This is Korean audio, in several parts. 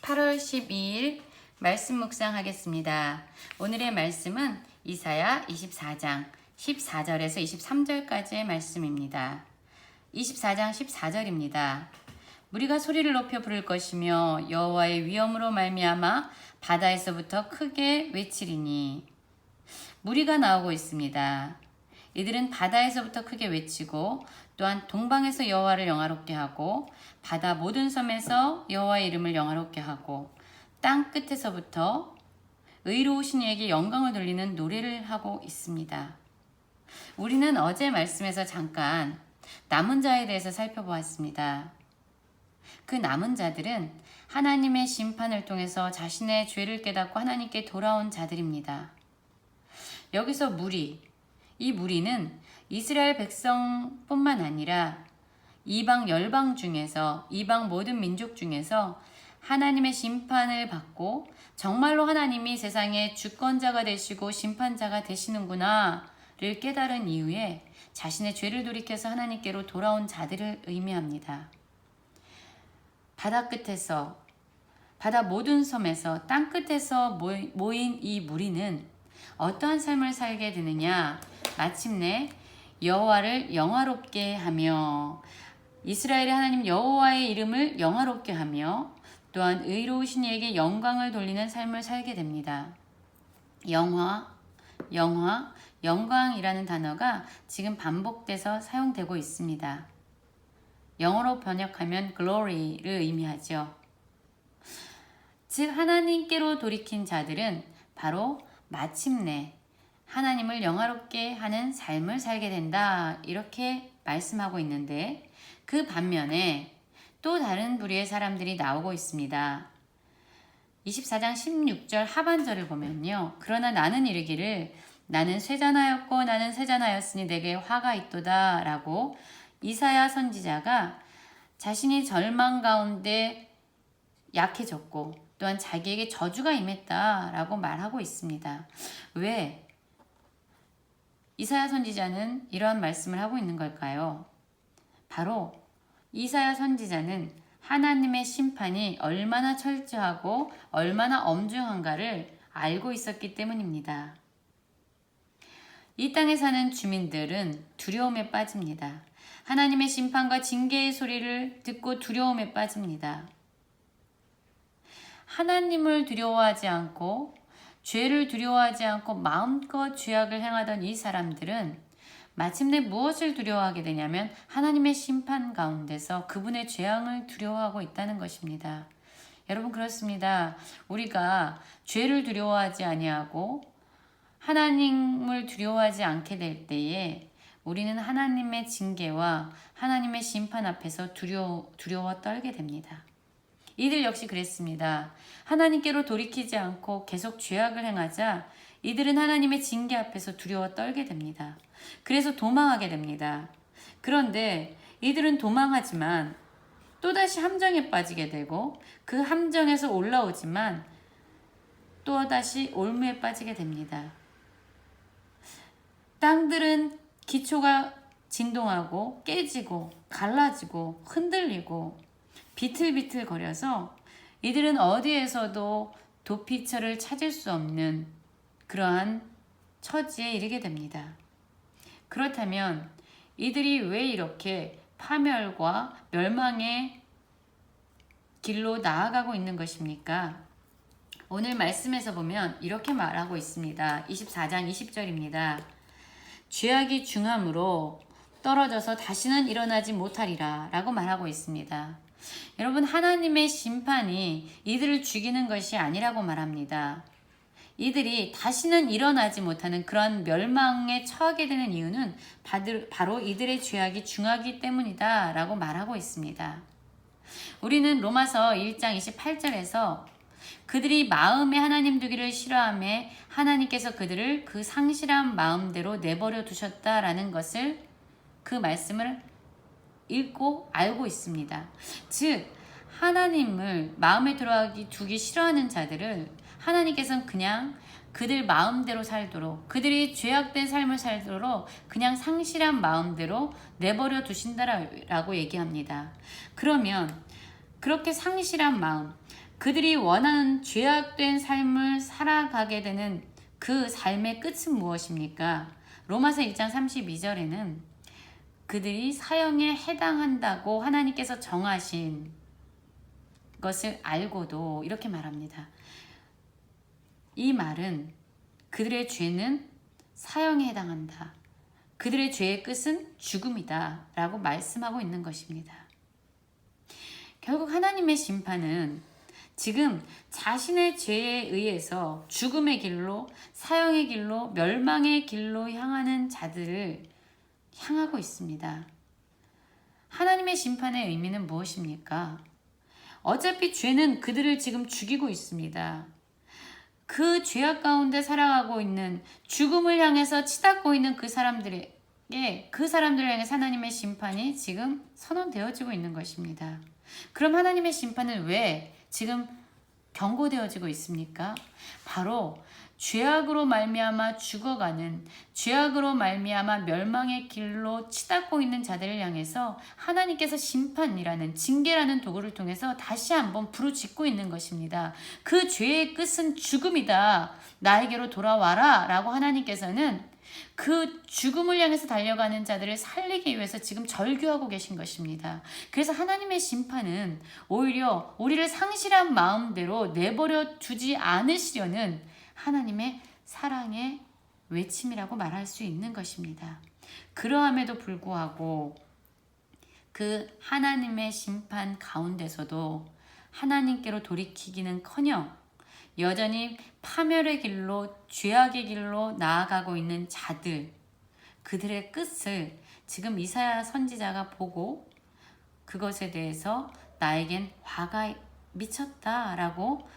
8월 12일 말씀 묵상하겠습니다. 오늘의 말씀은 이사야 24장 14절에서 23절까지의 말씀입니다. 24장 14절입니다. 무리가 소리를 높여 부를 것이며 여호와의 위엄으로 말미암아 바다에서부터 크게 외치리니. 무리가 나오고 있습니다. 이들은 바다에서부터 크게 외치고 또한 동방에서 여호와를 영화롭게 하고 바다 모든 섬에서 여호와의 이름을 영화롭게 하고 땅 끝에서부터 의로우신 이에게 영광을 돌리는 노래를 하고 있습니다. 우리는 어제 말씀에서 잠깐 남은 자에 대해서 살펴보았습니다. 그 남은 자들은 하나님의 심판을 통해서 자신의 죄를 깨닫고 하나님께 돌아온 자들입니다. 여기서 이 무리는 이스라엘 백성뿐만 아니라 이방 열방 중에서, 이방 모든 민족 중에서 하나님의 심판을 받고 정말로 하나님이 세상의 주권자가 되시고 심판자가 되시는구나를 깨달은 이후에 자신의 죄를 돌이켜서 하나님께로 돌아온 자들을 의미합니다. 바다 끝에서, 바다 모든 섬에서, 땅 끝에서 모인 이 무리는 어떠한 삶을 살게 되느냐? 마침내 여호와를 영화롭게 하며, 이스라엘의 하나님 여호와의 이름을 영화롭게 하며 또한 의로우신 이에게 영광을 돌리는 삶을 살게 됩니다. 영광이라는 단어가 지금 반복돼서 사용되고 있습니다. 영어로 번역하면 glory를 의미하죠. 즉 하나님께로 돌이킨 자들은 바로 마침내 하나님을 영화롭게 하는 삶을 살게 된다, 이렇게 말씀하고 있는데, 그 반면에 또 다른 부류의 사람들이 나오고 있습니다. 24장 16절 하반절을 보면요. 그러나 나는 이르기를 나는 쇠잔하였고 나는 쇠잔하였으니 내게 화가 있도다 라고 이사야 선지자가 자신이 절망 가운데 약해졌고 또한 자기에게 저주가 임했다 라고 말하고 있습니다. 왜 이사야 선지자는 이러한 말씀을 하고 있는 걸까요? 바로 이사야 선지자는 하나님의 심판이 얼마나 철저하고 얼마나 엄중한가를 알고 있었기 때문입니다. 이 땅에 사는 주민들은 두려움에 빠집니다. 하나님의 심판과 징계의 소리를 듣고 두려움에 빠집니다. 하나님을 두려워하지 않고 죄를 두려워하지 않고 마음껏 죄악을 행하던 이 사람들은 마침내 무엇을 두려워하게 되냐면 하나님의 심판 가운데서 그분의 재앙을 두려워하고 있다는 것입니다. 여러분, 그렇습니다. 우리가 죄를 두려워하지 아니하고 하나님을 두려워하지 않게 될 때에 우리는 하나님의 징계와 하나님의 심판 앞에서 두려워 떨게 됩니다. 이들 역시 그랬습니다. 하나님께로 돌이키지 않고 계속 죄악을 행하자 이들은 하나님의 징계 앞에서 두려워 떨게 됩니다. 그래서 도망하게 됩니다. 그런데 이들은 도망하지만 또다시 함정에 빠지게 되고 그 함정에서 올라오지만 또다시 올무에 빠지게 됩니다. 땅들은 기초가 진동하고 깨지고 갈라지고 흔들리고 비틀비틀 거려서 이들은 어디에서도 도피처를 찾을 수 없는 그러한 처지에 이르게 됩니다. 그렇다면 이들이 왜 이렇게 파멸과 멸망의 길로 나아가고 있는 것입니까? 오늘 말씀에서 보면 이렇게 말하고 있습니다. 24장 20절입니다. 죄악이 중함으로 떨어져서 다시는 일어나지 못하리라 라고 말하고 있습니다. 여러분, 하나님의 심판이 이들을 죽이는 것이 아니라고 말합니다. 이들이 다시는 일어나지 못하는 그런 멸망에 처하게 되는 이유는 바로 이들의 죄악이 중하기 때문이다 라고 말하고 있습니다. 우리는 로마서 1장 28절에서 그들이 마음에 하나님 두기를 싫어하며 하나님께서 그들을 그 상실한 마음대로 내버려 두셨다라는 것을, 그 말씀을 읽고 알고 있습니다. 즉 하나님을 마음에 두기 싫어하는 자들을 하나님께서는 그냥 그들 마음대로 살도록, 그들이 죄악된 삶을 살도록 그냥 상실한 마음대로 내버려 두신다라고 얘기합니다. 그러면 그렇게 상실한 마음, 그들이 원하는 죄악된 삶을 살아가게 되는 그 삶의 끝은 무엇입니까? 로마서 1장 32절에는 그들이 사형에 해당한다고 하나님께서 정하신 것을 알고도 이렇게 말합니다. 이 말은 그들의 죄는 사형에 해당한다. 그들의 죄의 끝은 죽음이다 라고 말씀하고 있는 것입니다. 결국 하나님의 심판은 지금 자신의 죄에 의해서 죽음의 길로, 사형의 길로, 멸망의 길로 향하는 자들을 향하고 있습니다. 하나님의 심판의 의미는 무엇입니까? 어차피 죄는 그들을 지금 죽이고 있습니다. 그 죄악 가운데 살아가고 있는, 죽음을 향해서 치닫고 있는 그 사람들을 향해 하나님의 심판이 지금 선언되어지고 있는 것입니다. 그럼 하나님의 심판은 왜 지금 경고되어지고 있습니까? 바로 죄악으로 말미암아 죽어가는, 죄악으로 말미암아 멸망의 길로 치닫고 있는 자들을 향해서 하나님께서 심판이라는, 징계라는 도구를 통해서 다시 한번 부르짖고 있는 것입니다. 그 죄의 끝은 죽음이다. 나에게로 돌아와라 라고 하나님께서는 그 죽음을 향해서 달려가는 자들을 살리기 위해서 지금 절규하고 계신 것입니다. 그래서 하나님의 심판은 오히려 우리를 상실한 마음대로 내버려 두지 않으시려는 하나님의 사랑의 외침이라고 말할 수 있는 것입니다. 그러함에도 불구하고 그 하나님의 심판 가운데서도 하나님께로 돌이키기는커녕 여전히 파멸의 길로, 죄악의 길로 나아가고 있는 자들, 그들의 끝을 지금 이사야 선지자가 보고 그것에 대해서 나에겐 화가 미쳤다라고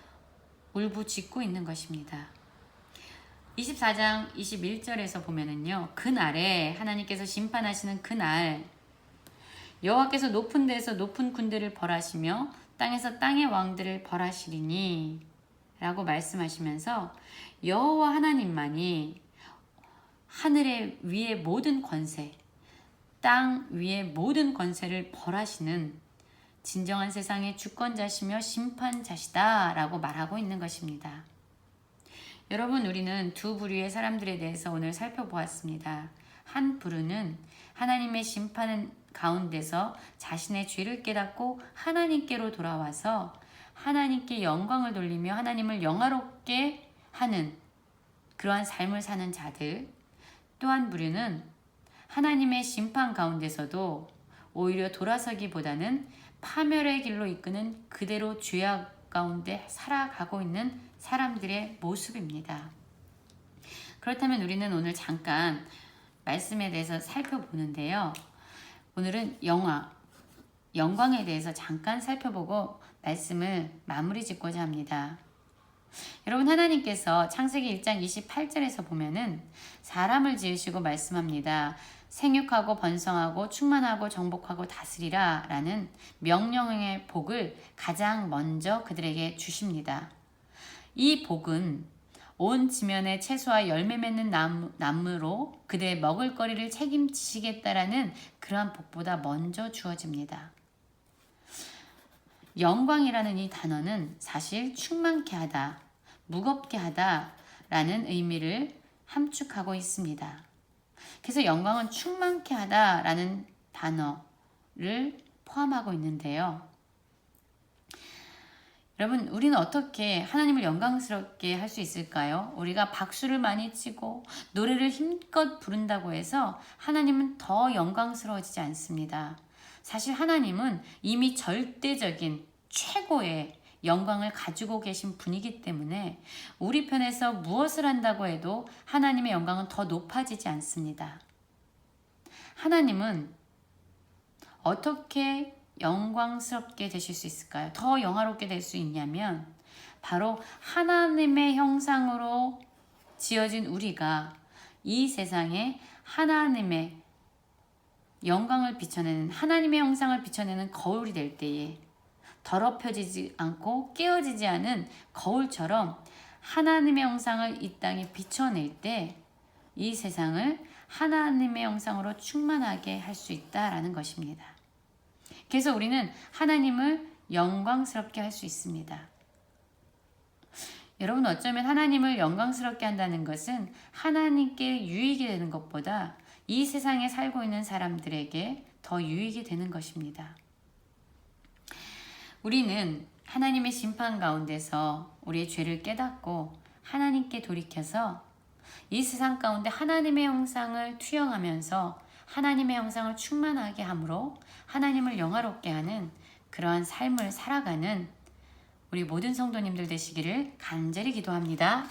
울부짖고 있는 것입니다. 24장 21절에서 보면은요, 그날에 하나님께서 심판하시는 그날 여호와께서 높은 데서 높은 군대를 벌하시며 땅에서 땅의 왕들을 벌하시리니 라고 말씀하시면서 여호와 하나님만이 하늘의 위의 모든 권세, 땅 위의 모든 권세를 벌하시는 진정한 세상의 주권자시며 심판자시다 라고 말하고 있는 것입니다. 여러분, 우리는 두 부류의 사람들에 대해서 오늘 살펴보았습니다. 한 부류는 하나님의 심판 가운데서 자신의 죄를 깨닫고 하나님께로 돌아와서 하나님께 영광을 돌리며 하나님을 영화롭게 하는 그러한 삶을 사는 자들, 또 한 부류는 하나님의 심판 가운데서도 오히려 돌아서기보다는 파멸의 길로 이끄는 그대로 죄악 가운데 살아가고 있는 사람들의 모습입니다. 그렇다면 우리는 오늘 잠깐 말씀에 대해서 살펴보는데요. 오늘은 영광에 대해서 잠깐 살펴보고 말씀을 마무리 짓고자 합니다. 여러분, 하나님께서 창세기 1장 28절에서 보면은 사람을 지으시고 말씀합니다. 생육하고 번성하고 충만하고 정복하고 다스리라 라는 명령의 복을 가장 먼저 그들에게 주십니다. 이 복은 온 지면에 채소와 열매 맺는 나무로 그들의 먹을거리를 책임지시겠다라는 그러한 복보다 먼저 주어집니다. 영광이라는 이 단어는 사실 충만케 하다, 무겁게 하다 라는 의미를 함축하고 있습니다. 그래서 영광은 충만케 하다 라는 단어를 포함하고 있는데요. 여러분, 우리는 어떻게 하나님을 영광스럽게 할 수 있을까요? 우리가 박수를 많이 치고 노래를 힘껏 부른다고 해서 하나님은 더 영광스러워지지 않습니다. 사실 하나님은 이미 절대적인 최고의 영광을 가지고 계신 분이기 때문에 우리 편에서 무엇을 한다고 해도 하나님의 영광은 더 높아지지 않습니다. 하나님은 어떻게 영광스럽게 되실 수 있을까요? 더 영화롭게 될 수 있냐면 바로 하나님의 형상으로 지어진 우리가 이 세상에 하나님의 영광을 비춰내는, 하나님의 형상을 비춰내는 거울이 될 때에 더럽혀지지 않고 깨어지지 않은 거울처럼 하나님의 형상을 이 땅에 비춰낼 때 이 세상을 하나님의 형상으로 충만하게 할 수 있다라는 것입니다. 그래서 우리는 하나님을 영광스럽게 할 수 있습니다. 여러분, 어쩌면 하나님을 영광스럽게 한다는 것은 하나님께 유익이 되는 것보다 이 세상에 살고 있는 사람들에게 더 유익이 되는 것입니다. 우리는 하나님의 심판 가운데서 우리의 죄를 깨닫고 하나님께 돌이켜서 이 세상 가운데 하나님의 형상을 투영하면서 하나님의 형상을 충만하게 함으로 하나님을 영화롭게 하는 그러한 삶을 살아가는 우리 모든 성도님들 되시기를 간절히 기도합니다.